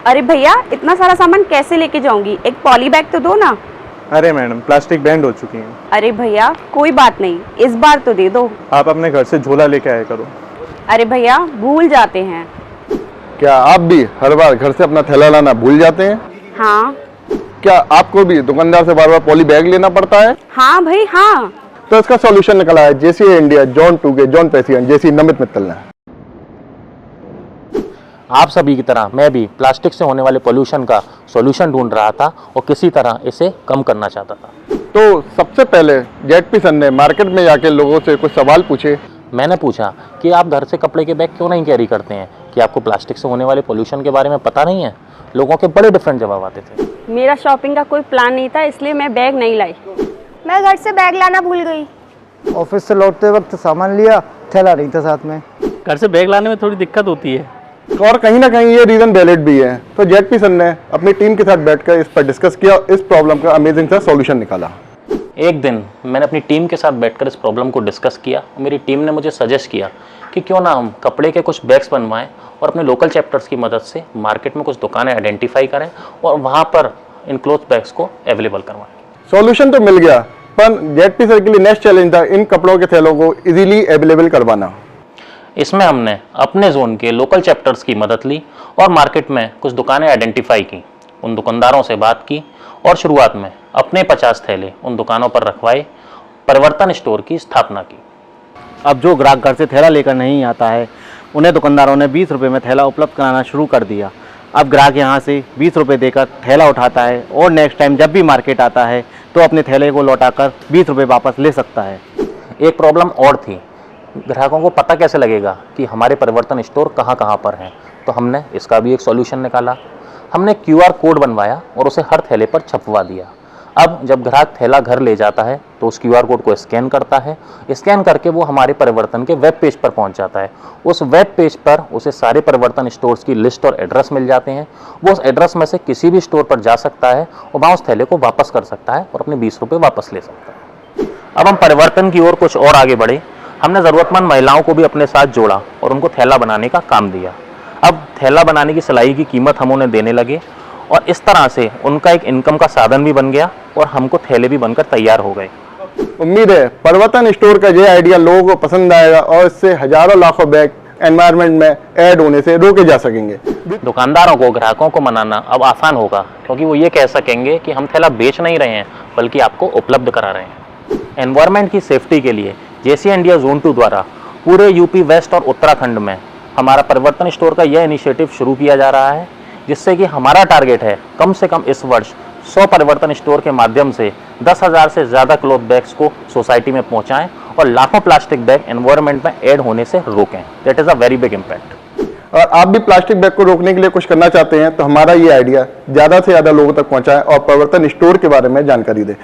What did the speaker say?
अरे भैया, इतना सारा सामान कैसे लेके जाऊंगी? एक पॉली बैग तो दो ना। अरे मैडम, प्लास्टिक बैंड हो चुकी हैं। अरे भैया कोई बात नहीं, इस बार तो दे दो। आप अपने घर से झोला लेके आया करो। अरे भैया भूल जाते हैं। क्या आप भी हर बार घर से अपना थैला लाना भूल जाते हैं? हाँ। क्या आपको भी दुकानदार से बार बार पॉली बैग लेना पड़ता है? हाँ भाई हाँ। तो इसका सॉल्यूशन निकला है जेसी इंडिया जॉन 2 के जॉन पैसियन जेसी नमित मित्तल ने। आप सभी की तरह मैं भी प्लास्टिक से होने वाले पोल्यूशन का सॉल्यूशन ढूंढ रहा था और किसी तरह इसे कम करना चाहता था। तो सबसे पहले जेडपी सन ने मार्केट में जाके लोगों से कुछ सवाल पूछे। मैंने पूछा कि आप घर से कपड़े के बैग क्यों नहीं कैरी करते हैं, कि आपको प्लास्टिक से होने वाले पोल्यूशन के बारे में पता नहीं है। लोगों के बड़े डिफरेंट जवाब आते थे। मेरा शॉपिंग का कोई प्लान नहीं था, इसलिए मैं बैग नहीं लाई। मैं घर से बैग लाना भूल गई। ऑफिस से लौटते वक्त सामान लिया, थैला नहीं था साथ में। घर से बैग लाने में थोड़ी दिक्कत होती है और कहीं ना कहीं ये रीजन वैलिड भी है। तो जेडपी सन ने अपनी टीम के साथ बैठकर इस पर डिस्कस किया, इस प्रॉब्लम का अमेजिंग सा सॉल्यूशन निकाला। एक दिन मैंने अपनी टीम के साथ बैठकर इस प्रॉब्लम को डिस्कस किया और मेरी टीम ने मुझे सजेस्ट किया कि क्यों ना हम कपड़े के कुछ बैग्स बनवाएं और अपने लोकल चैप्टर्स की मदद से मार्केट में कुछ दुकानें आइडेंटिफाई करें और वहाँ पर इन क्लोथ बैग्स को अवेलेबल करवाएं। सॉल्यूशन तो मिल गया, पर जेडपी सर के लिए नेक्स्ट चैलेंज था इन कपड़ों के थैलों को इजीली अवेलेबल करवाना। इसमें हमने अपने जोन के लोकल चैप्टर्स की मदद ली और मार्केट में कुछ दुकानें आइडेंटिफाई की, उन दुकानदारों से बात की और शुरुआत में अपने 50 थैले उन दुकानों पर रखवाए, परिवर्तन स्टोर की स्थापना की। अब जो ग्राहक घर से थैला लेकर नहीं आता है, उन्हें दुकानदारों ने 20 रुपये में थैला उपलब्ध कराना शुरू कर दिया। अब ग्राहक यहाँ से 20 रुपये देकर थैला उठाता है और नेक्स्ट टाइम जब भी मार्केट आता है तो अपने थैले को लौटाकर 20 रुपये वापस ले सकता है। एक प्रॉब्लम और थी, ग्राहकों को पता कैसे लगेगा कि हमारे परिवर्तन स्टोर कहाँ कहाँ पर हैं। तो हमने इसका भी एक सॉल्यूशन निकाला। हमने QR कोड बनवाया और उसे हर थैले पर छपवा दिया। अब जब ग्राहक थैला घर ले जाता है तो उस QR कोड को स्कैन करता है, स्कैन करके वो हमारे परिवर्तन के वेब पेज पर पहुंच जाता है। उस वेब पेज पर उसे सारे परिवर्तन स्टोर्स की लिस्ट और एड्रेस मिल जाते हैं। वो उस एड्रेस में से किसी भी स्टोर पर जा सकता है और वहाँ उस थैले को वापस कर सकता है और अपने 20 रुपये वापस ले सकता है। अब हम परिवर्तन की ओर कुछ और आगे बढ़े। हमने ज़रूरतमंद महिलाओं को भी अपने साथ जोड़ा और उनको थैला बनाने का काम दिया। अब थैला बनाने की सिलाई की कीमत हम उन्हें देने लगे और इस तरह से उनका एक इनकम का साधन भी बन गया और हमको थैले भी बनकर तैयार हो गए। उम्मीद है परिवर्तन स्टोर का ये आइडिया लोगों को पसंद आएगा और इससे हजारों लाखों बैग एनवायरनमेंट में ऐड होने से रोके जा सकेंगे। दुकानदारों को ग्राहकों को मनाना अब आसान होगा, क्योंकि वो ये कह सकेंगे कि हम थैला बेच नहीं रहे हैं बल्कि आपको उपलब्ध करा रहे हैं। एनवायरनमेंट की सेफ्टी के लिए जेसी इंडिया जोन 2 द्वारा पूरे यूपी वेस्ट और उत्तराखंड में हमारा परिवर्तन स्टोर का यह इनिशिएटिव शुरू किया जा रहा है, जिससे कि हमारा टारगेट है कम से कम इस वर्ष 100 परिवर्तन स्टोर के माध्यम से 10,000 से ज़्यादा क्लॉथ बैग्स को सोसाइटी में पहुंचाएं और लाखों प्लास्टिक बैग एनवायरनमेंट में ऐड होने से रोकें। That is a very big impact. और आप भी प्लास्टिक बैग को रोकने के लिए कुछ करना चाहते हैं तो हमारा ये आइडिया ज़्यादा से ज़्यादा लोगों तक पहुंचाएं और परिवर्तन स्टोर के बारे में जानकारी दें।